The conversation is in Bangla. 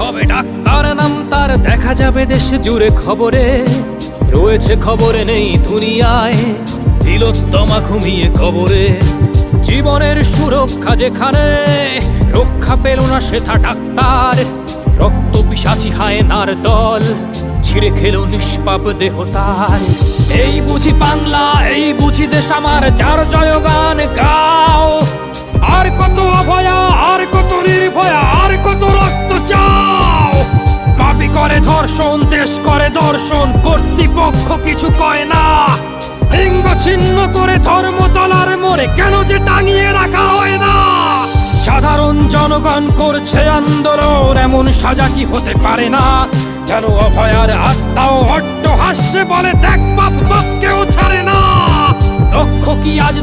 হবে ডাক্তার নাম তার, দেখা যাবে দেশ জুড়ে খবরে, রয়েছে খবরে নেই দুনিয়ায়, তিলোত্তমা ঘুমিয়ে কবরে। জীবনের সুরক্ষা যেখানে, রক্ষা পেল না সেথা ডাক্তার, রক্ত পিশাচি হায়নার দল ছিঁড়ে খেলো নিষ্পাপ দেহ তার। এই বুঝি বাংলা, এই বুঝি দেশ আমার, যার জয়গান গাও। আর কত অভয়া, আর কত নির্ভয়া, আর কত রক্ত চাও। পাপী করে ধর্ষণ, দেশ করে দর্শন, কর্তৃপক্ষ কিছু কয় না। লিঙ্গ ছিন্ন করে ধর্মতলার মোড়ে কেন যে টাঙিয়ে রাখা হয় না। সাধারণ জনগণ করছে আন্দোলন, এমন সাজা কি হতে পারে না। যেন অভয়ার আত্মাও অট্ট হাস্যে বলে, দেখ বাপ বাপ কেউ ছাড়ে না। লক্ষ্য কি আজ